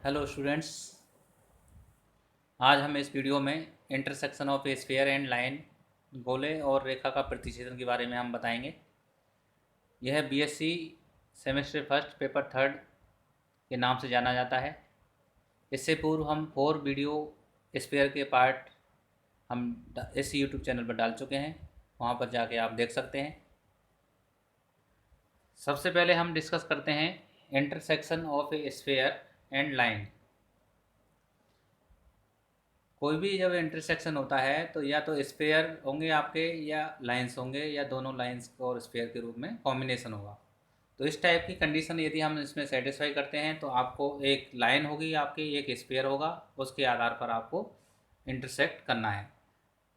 Hello students. आज हम इस वीडियो में intersection of A sphere and line, गोले और रेखा का प्रतिच्छेदन के बारे में हम बताएंगे। यह BSc semester first paper third के नाम से जाना जाता है। इससे पूर्व हम 4 वीडियो स्फीयर के पार्ट हम इस यूट्यूब चैनल पर डाल चुके हैं, वहाँ पर जाके आप देख सकते हैं। सबसे पहले हम डिस्कस करते हैं intersection of A sphere and line. कोई भी जब इंटरसेक्शन होता है तो या तो स्फेयर होंगे आपके या लाइंस होंगे, या दोनों लाइंस और स्फेयर के रूप में कॉम्बिनेशन होगा। तो इस टाइप की कंडीशन यदि हम इसमें सेटिस्फाई करते हैं तो आपको एक लाइन होगी आपकी, एक स्फेयर होगा, उसके आधार पर आपको इंटरसेक्ट करना है।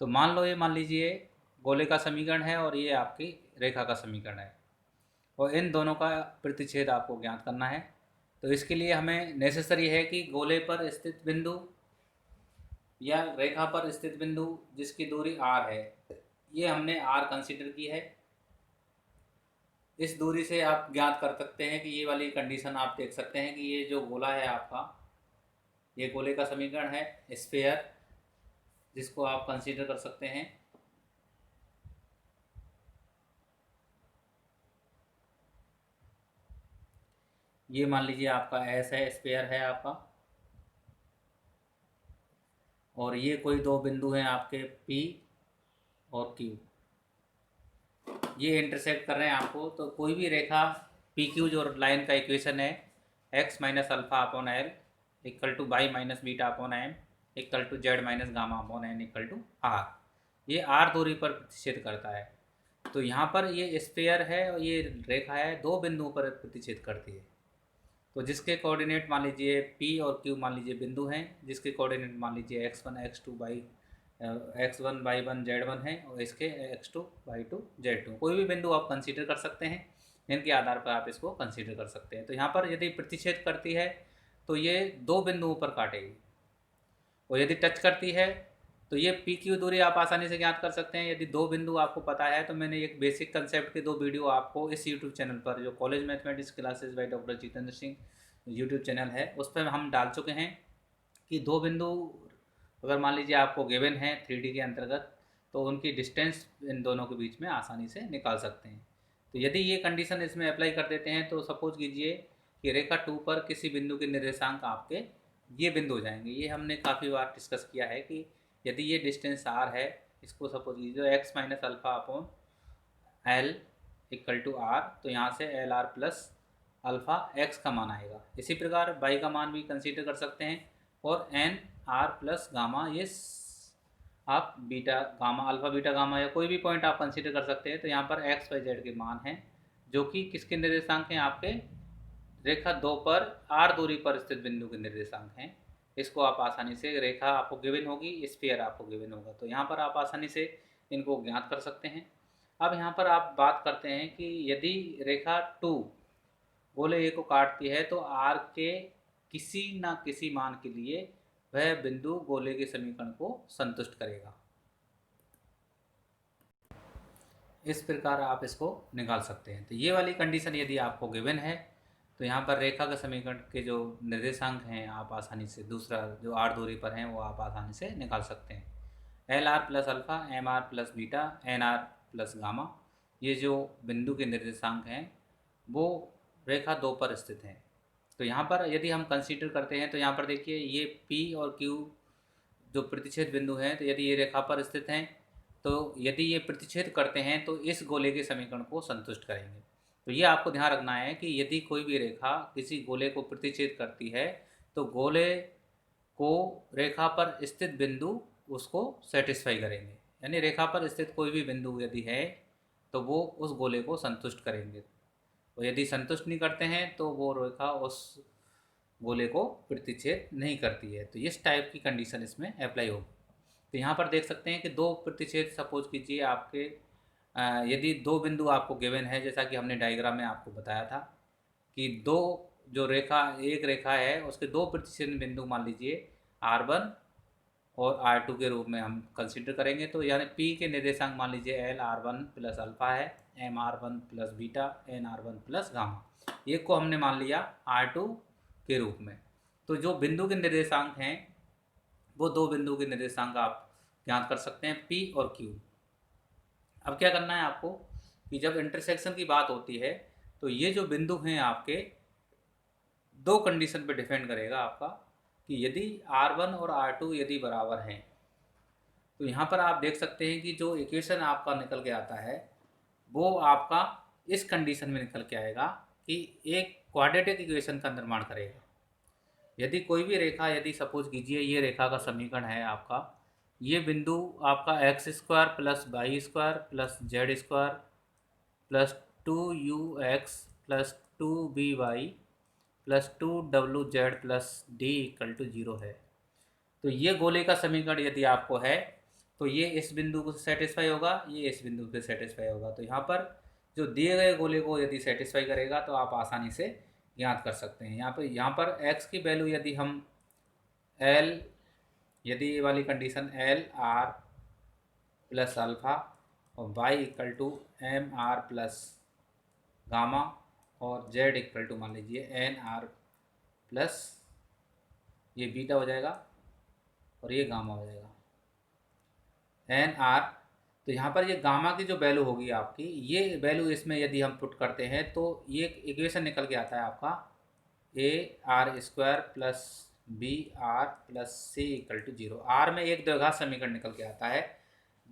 तो मान लीजिए गोले का समीकरण है और ये आपकी रेखा का समीकरण है, और इन दोनों का प्रतिच्छेद आपको ज्ञात करना है। तो इसके लिए हमें नेसेसरी है कि गोले पर स्थित बिंदु या रेखा पर स्थित बिंदु जिसकी दूरी r है, ये हमने r कंसीडर की है। इस दूरी से आप ज्ञात कर सकते हैं कि ये वाली कंडीशन आप देख सकते हैं कि ये जो गोला है आपका, ये गोले का समीकरण है स्फेयर, जिसको आप कंसीडर कर सकते हैं। ये मान लीजिए आपका एस है, स्फेयर है आपका, और ये कोई दो बिंदु हैं आपके P और Q, ये इंटरसेक्ट कर रहे हैं आपको। तो कोई भी रेखा पी क्यू जो लाइन का इक्वेशन है, x minus alpha upon l equal to y minus beta upon m equal to z minus gamma upon n equal to r, ये आर दूरी पर प्रतिच्छेद करता है। तो यहाँ पर ये स्फीयर है और ये रेखा है, दो बिंदुओं पर प्रतिच्छेद करती है। तो जिसके कोऑर्डिनेट मान लीजिए पी और क्यू मान लीजिए बिंदु हैं, जिसके कोऑर्डिनेट मान लीजिए x1 x2 by x1 y1 z1 है, और इसके x2 y2 z2, कोई भी बिंदु आप कंसीडर कर सकते हैं। इनके आधार पर आप इसको कंसीडर कर सकते हैं। तो यहाँ पर यदि प्रतिच्छेद करती है तो ये दो बिंदुओं पर काटेगी, और यदि टच करती है तो ये पी क्यू दूरी आप आसानी से ज्ञात कर सकते हैं। यदि दो बिंदु आपको पता है तो मैंने एक बेसिक कंसेप्ट के 2 वीडियो आपको इस यूट्यूब चैनल पर, जो college mathematics classes by doctor Jitendra Singh YouTube channel है, उस पर हम डाल चुके हैं कि दो बिंदु अगर मान लीजिए आपको गिवन है 3D के अंतर्गत, तो उनकी डिस्टेंस इन दोनों के बीच में आसानी से निकाल सकते हैं। तो यदि ये कंडीशन इसमें अप्लाई कर देते हैं तो सपोज कीजिए कि रेखा 2 पर किसी बिंदु के निर्देशांक आपके ये बिंदु हो जाएंगे। ये हमने काफ़ी बार डिस्कस किया है कि यदि ये डिस्टेंस r है, इसको सपोज कीजिए x minus alpha upon l equal to r, तो यहाँ से l r plus alpha x का मान आएगा। इसी प्रकार बाई का मान भी कंसीडर कर सकते हैं, और एन आर प्लस गामा, ये आप beta gamma, alpha beta gamma या कोई भी पॉइंट आप कंसीडर कर सकते हैं। तो यहाँ पर एक्स वाई जेड के मान हैं, जो कि किसके निर्देशांक हैं, आपके रेखा 2 पर आर दूरी पर स्थित बिंदु के निर्देशांक हैं। इसको आप आसानी से, रेखा आपको गिवन होगी, स्फीयर आपको गिवन होगा, तो यहाँ पर आप आसानी से इनको ज्ञात कर सकते हैं। अब यहाँ पर आप बात करते हैं कि यदि रेखा 2 गोले ए को काटती है तो आर के किसी न किसी मान के लिए वह बिंदु गोले के समीकरण को संतुष्ट करेगा। इस प्रकार आप इसको निकाल सकते हैं। तो ये वाली कंडीशन यदि आपको गिवन है तो यहाँ पर रेखा के समीकरण के जो निर्देशांक हैं आप आसानी से, दूसरा जो आर दूरी पर हैं वो आप आसानी से निकाल सकते हैं। L r plus alpha, m r plus beta, N r plus gamma, ये जो बिंदु के निर्देशांक हैं वो रेखा 2 पर स्थित हैं। तो यहाँ पर यदि हम कंसीडर करते हैं तो यहाँ पर देखिए ये P और Q जो प्रतिच्छेद बिंदु हैं, तो यदि ये रेखा पर स्थित हैं तो यदि ये प्रतिच्छेद करते हैं तो इस गोले के समीकरण को संतुष्ट करेंगे। तो ये आपको ध्यान रखना है कि यदि कोई भी रेखा किसी गोले को प्रतिच्छेद करती है तो गोले को रेखा पर स्थित बिंदु उसको सेटिस्फाई करेंगे, यानी रेखा पर स्थित कोई भी बिंदु यदि है तो वो उस गोले को संतुष्ट करेंगे, और यदि संतुष्ट नहीं करते हैं तो वो रेखा उस गोले को प्रतिच्छेद नहीं करती है। तो इस टाइप की कंडीशन इसमें अप्लाई होगी। तो यहाँ पर देख सकते हैं कि दो प्रतिच्छेद, सपोज कीजिए आपके यदि दो बिंदु आपको गिवन है, जैसा कि हमने डायग्राम में आपको बताया था कि दो जो रेखा, एक रेखा है उसके दो प्रतिच्छेद बिंदु मान लीजिए R1 और R2 के रूप में हम कंसिडर करेंगे। तो यानी P के निर्देशांक मान लीजिए L R one plus alpha है, M R one plus beta, N R one plus gamma, ये को हमने मान लिया R2 के रूप में। तो जो बिंदु के निर्देशांक हैं वो दो बिंदु के निर्देशांक आप ज्ञात कर सकते हैं, P और Q। अब क्या करना है आपको कि जब इंटरसेक्शन की बात होती है तो ये जो बिंदु हैं आपके दो कंडीशन पे डिपेंड करेगा आपका, कि यदि R1 और R2 यदि बराबर हैं तो यहाँ पर आप देख सकते हैं कि जो इक्वेशन आपका निकल के आता है वो आपका इस कंडीशन में निकल के आएगा कि एक क्वाड्रेटिक इक्वेशन का निर्माण करेगा। यदि कोई भी रेखा, यदि सपोज कीजिए ये रेखा का समीकरण है आपका, ये बिंदु आपका x square plus y square plus z square plus 2ux plus 2by plus 2wz plus d equal to 0 है। तो ये गोले का समीकरण यदि आपको है तो ये इस बिंदु को सेटिस्फाई होगा, ये इस बिंदु को सेटिस्फाई होगा। तो यहाँ पर जो दिए गए गोले को यदि सेटिस्फाई करेगा तो आप आसानी से ज्ञात कर सकते हैं। यहाँ पर x की वैल्यू यदि हम l, यदि ये वाली condition l r plus alpha और y equal to m r plus gamma और z इक्वल टू मान लीजिए एन आर प्लस ये बीटा हो जाएगा और ये गामा हो जाएगा एन आर। तो यहाँ पर ये गामा की जो वैल्यू होगी आपकी, ये वैल्यू इसमें यदि हम पुट करते हैं तो ये इक्वेशन निकल के आता है आपका a r square plus b r plus c equal to 0। R में एक द्विघात समीकरण निकल के आता है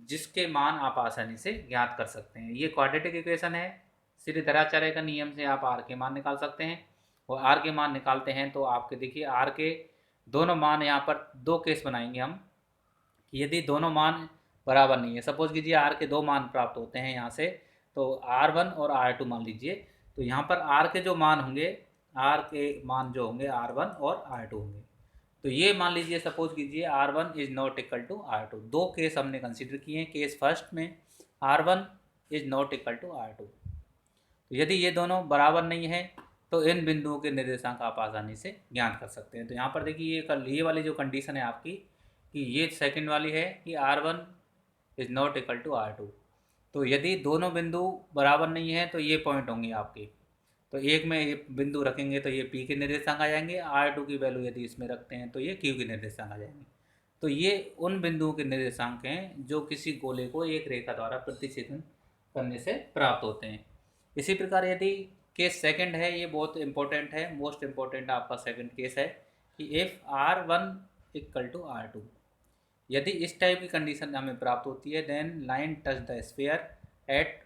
जिसके मान आप आसानी से ज्ञात कर सकते हैं। ये क्वाड्रेटिक इक्वेशन है, श्रीधराचार्य का नियम से आप आर के मान निकाल सकते हैं। और आर के मान निकालते हैं तो आपके देखिए आर के दोनों मान, यहाँ पर दो केस बनाएंगे हम कि यदि दोनों मान बराबर नहीं है, सपोज कीजिए आर के दो मान प्राप्त होते हैं यहाँ से, तो R1 और R2 मान लीजिए। तो यहाँ पर आर के जो मान होंगे, आर के मान जो होंगे R1 और R2 होंगे। तो ये मान लीजिए सपोज कीजिए R1 is not equal to R2। दो केस हमने कंसिडर किए हैं। केस फर्स्ट में R1 is not equal to R2। तो यदि ये दोनों बराबर नहीं है तो इन बिंदुओं के निर्देशांक आप आसानी से ज्ञात कर सकते हैं। तो यहाँ पर देखिए ये वाली जो कंडीशन है आपकी कि ये सेकंड वाली है कि R1 is not equal to R2। तो यदि दोनों बिंदु बराबर नहीं है तो ये पॉइंट होंगे आपके। तो एक में ये बिंदु रखेंगे तो ये P के निर्देशांक आ जाएंगे, R2 की वैल्यू यदि इसमें रखते हैं तो ये Q के निर्देशांक आ जाएंगे। तो ये उन बिंदुओं के निर्देशांक हैं जो किसी गोले को एक रेखा द्वारा प्रतिच्छेदन करने से प्राप्त होते हैं। इसी प्रकार यदि केस सेकंड है, ये बहुत इंपॉर्टेंट है, मोस्ट इंपॉर्टेंट आपका सेकंड केस है कि if R1 equal to R2, यदि इस टाइप की कंडीशन हमें प्राप्त होती है then line touch the sphere at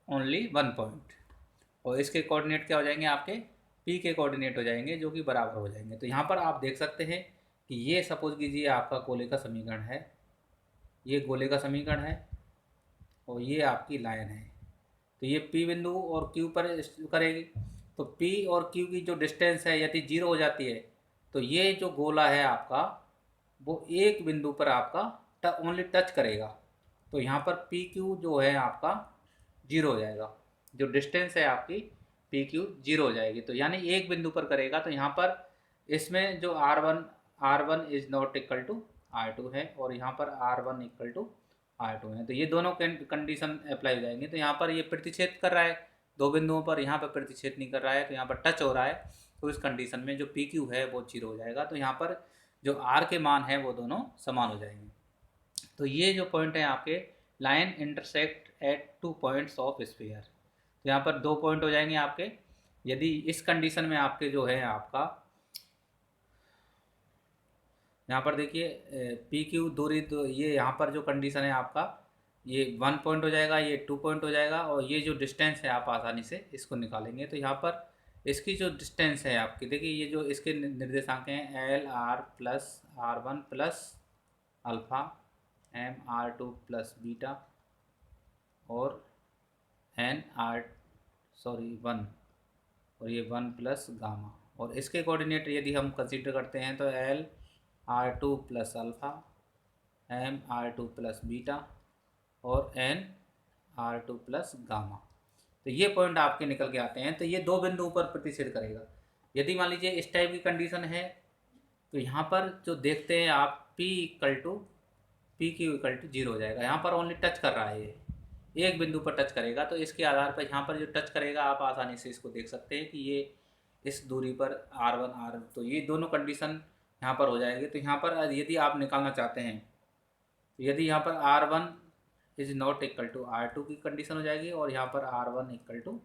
only one point. और इसके कोऑर्डिनेट क्या हो जाएंगे आपके, P के कोऑर्डिनेट हो जाएंगे जो कि बराबर हो जाएंगे। तो यहाँ पर आप देख सकते हैं कि ये सपोज कीजिए आपका गोले का समीकरण है, ये गोले का समीकरण है और ये आपकी लाइन है। तो ये P बिंदु और Q पर करेगी। तो P और Q की जो डिस्टेंस है यदि 0 हो जाती है तो ये जो गोला है आपका वो एक बिंदु पर आपका ओनली टच करेगा। तो यहाँ पर PQ जो है आपका 0 हो जाएगा, जो डिस्टेंस है आपकी PQ 0 हो जाएगी। तो यानी एक बिंदु पर करेगा। तो यहाँ पर इसमें जो R1 is not equal to R2 है और यहाँ पर R1 इक्वल टू R2 है। तो ये दोनों कंडीशन अप्लाई हो जाएंगे। तो यहाँ पर ये प्रतिच्छेद कर रहा है दो बिंदुओं पर, यहाँ पर प्रतिच्छेद नहीं कर रहा है, तो यहाँ पर टच हो रहा है। तो इस कंडीशन में जो PQ है वो 0 हो जाएगा। तो यहाँ पर जो R के मान है वो दोनों समान हो जाएंगे। तो ये जो पॉइंट है आपके line intersect at 2 points of sphere. तो यहाँ पर 2 पॉइंट हो जाएंगे आपके। यदि इस कंडीशन में आपके जो है आपका यहाँ पर देखिए PQ दूरी, तो ये यहाँ पर जो कंडीशन है आपका ये 1 पॉइंट हो जाएगा, ये 2 पॉइंट हो जाएगा और ये जो डिस्टेंस है आप आसानी से इसको निकालेंगे। तो यहाँ पर इसकी जो डिस्टेंस है आपकी, देखिए ये जो इसके निर्देशांक हैं LR plus R1 plus alpha MR2 plus beta और NR 1 और ये 1 प्लस गामा। और इसके कोऑर्डिनेट यदि हम कंसीडर करते हैं तो LR2 plus alpha MR2 plus beta और NR2 प्लस गामा। तो ये पॉइंट आपके निकल के आते हैं। तो ये दो बिंदुओं पर प्रतिच्छेद करेगा। यदि मान लीजिए इस टाइप की कंडीशन है तो यहाँ पर जो देखते हैं आप PQ इक्वल टू 0 हो जाएगा। यहाँ पर ओनली टच कर रहा है, ये एक बिंदु पर टच करेगा। तो इसके आधार पर यहाँ पर जो टच करेगा आप आसानी से इसको देख सकते हैं कि ये इस दूरी पर R1 R, तो ये दोनों कंडीशन यहाँ पर हो जाएगी। तो यहाँ पर यदि आप निकालना चाहते हैं तो यदि यहाँ पर R1 is not equal to R2 की कंडीशन हो जाएगी और यहाँ पर R1 इक्वल टू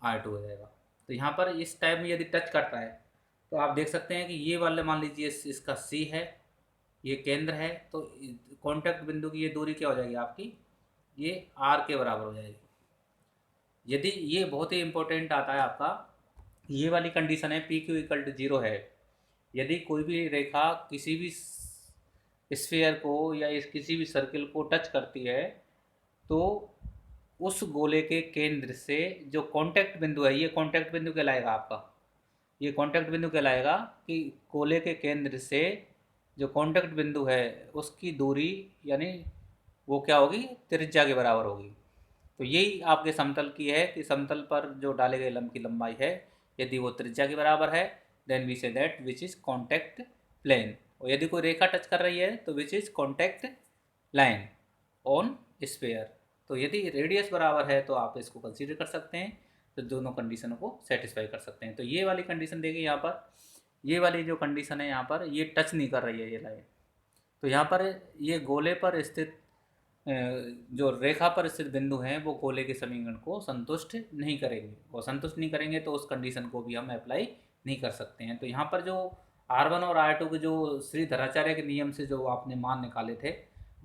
R2 हो जाएगा। तो यहाँ पर इस टाइप में यदि टच करता है तो आप देख सकते हैं कि ये वाले मान लीजिए इसका C है, ये केंद्र है, तो कॉन्टैक्ट बिंदु की ये दूरी क्या हो जाएगी आपकी, ये R के बराबर हो जाएगी। यदि ये बहुत ही इंपॉर्टेंट आता है आपका, ये वाली कंडीशन है पी क्यू इक्वल टू 0 है, यदि कोई भी रेखा किसी भी स्फीयर को या इस किसी भी सर्किल को टच करती है तो उस गोले के केंद्र से जो कांटेक्ट बिंदु है, ये कांटेक्ट बिंदु कहलाएगा आपका, ये कांटेक्ट बिंदु कहलाएगा कि गोले के केंद्र से जो कांटेक्ट बिंदु है उसकी दूरी यानी वो क्या होगी, त्रिज्या के बराबर होगी। तो यही आपके समतल की है कि समतल पर जो डाले गए लंब की लंबाई है यदि वो त्रिज्या के बराबर है then we say that which is contact plane, और यदि कोई रेखा टच कर रही है तो which is contact line on sphere. तो यदि रेडियस बराबर है तो आप इसको कंसीडर कर सकते हैं, तो दोनों कंडीशनों को सेटिस्फाई कर सकते हैं। तो ये वाली कंडीशन देखिए यहाँ पर, ये वाली जो कंडीशन है यहाँ पर ये टच नहीं कर रही है ये लाइन, तो यहाँ पर ये गोले पर स्थित जो रेखा पर स्थित बिंदु हैं वो गोले के समीकरण को संतुष्ट नहीं करेंगे, और संतुष्ट नहीं करेंगे तो उस कंडीशन को भी हम अप्लाई नहीं कर सकते हैं। तो यहाँ पर जो R1 और R2 के जो श्री धराचार्य के नियम से जो आपने मान निकाले थे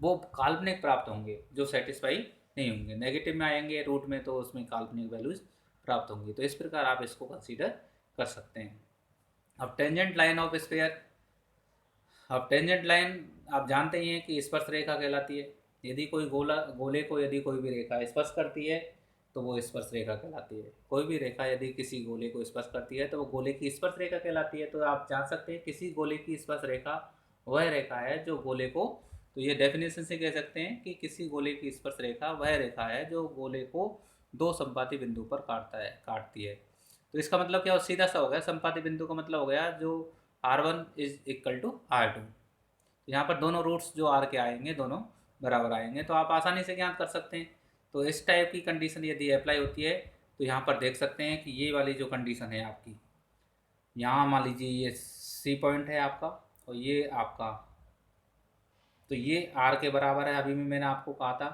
वो काल्पनिक प्राप्त होंगे, जो सेटिस्फाई नहीं होंगे, नेगेटिव में आएंगे रूट में तो उसमें काल्पनिक वैल्यूज प्राप्त होंगी। तो इस प्रकार आप इसको कंसीडर कर सकते हैं। अब टेंजेंट लाइन ऑफ स्फीयर, अब टेंजेंट लाइन आप जानते ही हैं कि स्पर्श रेखा कहलाती है। यदि कोई गोले को यदि कोई भी रेखा स्पर्श करती है तो वो स्पर्श रेखा कहलाती है। कोई भी रेखा यदि किसी गोले को स्पर्श करती है तो वो गोले की स्पर्श रेखा कहलाती है। तो आप जान सकते हैं किसी गोले की स्पर्श रेखा वह रेखा है जो गोले को, तो ये डेफिनेशन से कह सकते हैं कि किसी गोले की स्पर्श रेखा वह रेखा है जो गोले को दो संपाती बिंदु पर काटती है। तो इसका मतलब क्या, सीधा सा हो गया, संपाती बिंदु का मतलब हो गया जो R1 is equal to R2। यहाँ पर दोनों रूट्स जो R के आएंगे दोनों बराबर आएंगे, तो आप आसानी से ज्ञात कर सकते हैं। तो इस टाइप की कंडीशन यदि अप्लाई होती है तो यहाँ पर देख सकते हैं कि ये वाली जो कंडीशन है आपकी, यहाँ मान लीजिए ये C पॉइंट है आपका और ये आपका, तो ये R के बराबर है। अभी भी मैंने आपको कहा था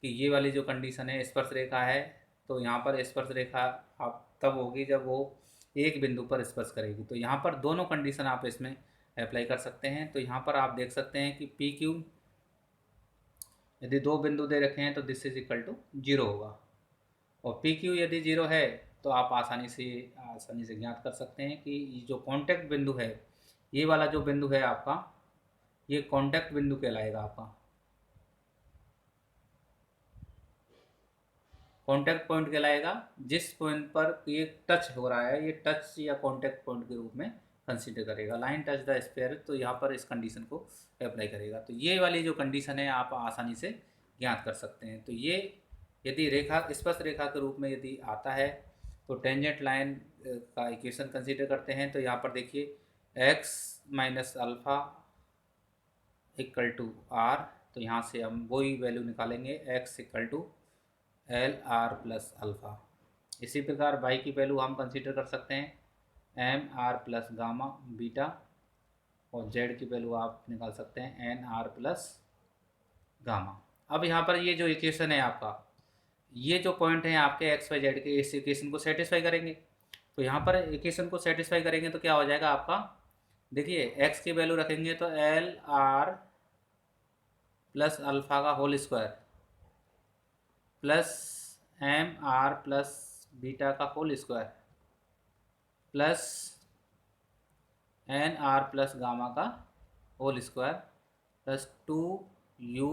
कि ये वाली जो कंडीशन है स्पर्श रेखा है, तो यहाँ पर स्पर्श रेखा आप तब होगी जब वो एक बिंदु पर स्पर्श करेगी। तो यहाँ पर दोनों कंडीशन आप इसमें अप्लाई कर सकते हैं। तो यहाँ पर आप देख सकते हैं कि पी क्यू यदि दो बिंदु दे रखे हैं तो दिस इज इक्वल टू 0 होगा, और पी क्यू यदि 0 है तो आप आसानी से ज्ञात कर सकते हैं कि जो कॉन्टैक्ट बिंदु है, ये वाला जो बिंदु है आपका, ये कॉन्टैक्ट बिंदु कहलाएगा आपका, कॉन्टैक्ट पॉइंट कहलाएगा। जिस पॉइंट पर ये टच हो रहा है ये टच या कॉन्टैक्ट पॉइंट के रूप में कंसीडर करेगा। लाइन टच द स्फीयर, तो यहाँ पर इस कंडीशन को अप्लाई करेगा। तो ये वाली जो कंडीशन है आप आसानी से ज्ञात कर सकते हैं। तो ये यदि रेखा स्पर्श रेखा के रूप में यदि आता है तो टेंजेंट लाइन का इक्वेशन कंसीडर करते हैं। तो यहाँ पर देखिए x minus alpha equal to R, तो यहाँ से हम वही वैल्यू निकालेंगे x equal to LR plus alpha. इसी प्रकार y की वैल्यू हम कंसीडर कर सकते हैं MR प्लस गामा बीटा, और z की वैल्यू आप निकाल सकते हैं NR प्लस गामा। अब यहाँ पर ये जो इक्वेशन है आपका, ये जो पॉइंट है आपके एक्स वाई जेड के, इस इक्वेशन को सेटिस्फाई करेंगे। तो यहाँ पर इक्वेशन को सेटिस्फाई करेंगे तो क्या हो जाएगा आपका, देखिए x की वैल्यू रखेंगे तो LR प्लस अल्फ़ा का whole square plus MR plus beta का whole square plus NR plus gamma का whole square plus 2U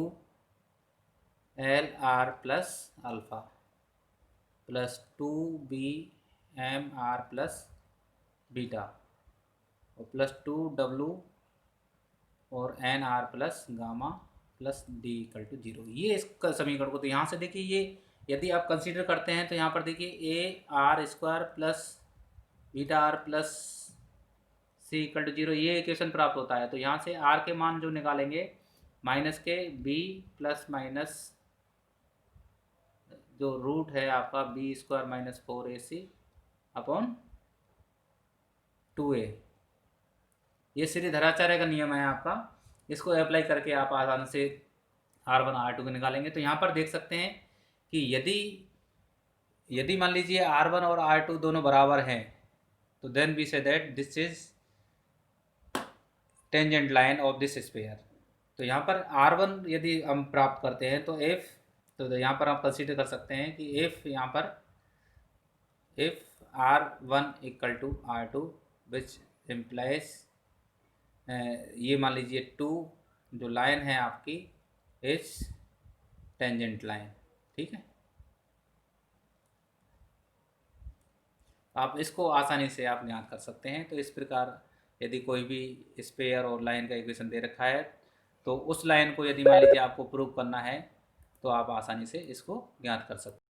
LR plus alpha plus 2BMR plus beta और प्लस 2W और NR plus gamma plus D equal to 0। ये इसका समीकरण को, तो यहाँ से देखिए ये यदि आप कंसीडर करते हैं तो यहाँ पर देखिए AR square plus beta R plus C equal to 0, ये इक्वेशन प्राप्त होता है। तो यहाँ से R के मान जो निकालेंगे माइनस के B प्लस माइनस जो रूट है आपका B square minus 4AC upon 2a। ये सीरीधराचार्य का नियम है आपका, इसको अप्लाई करके आप आसानी से R1 R2 को निकालेंगे। तो यहाँ पर देख सकते हैं कि यदि यदि मान लीजिए R1 और R2 दोनों बराबर हैं, तो then we say that this is tangent line of this sphere. तो यहाँ पर R1 यदि हम प्राप्त करते हैं तो F, तो यहाँ पर आप कंसीडर कर सकते हैं कि F यहाँ पर if R1 equal to R2 which implies, ये मान लीजिए 2 जो लाइन है आपकी इज टेंजेंट लाइन। ठीक है, आप इसको आसानी से आप ज्ञात कर सकते हैं। तो इस प्रकार यदि कोई भी स्पेयर और लाइन का इक्वेशन दे रखा है, तो उस लाइन को यदि मान लीजिए आपको प्रूव करना है, तो आप आसानी से इसको ज्ञात कर सकते हैं।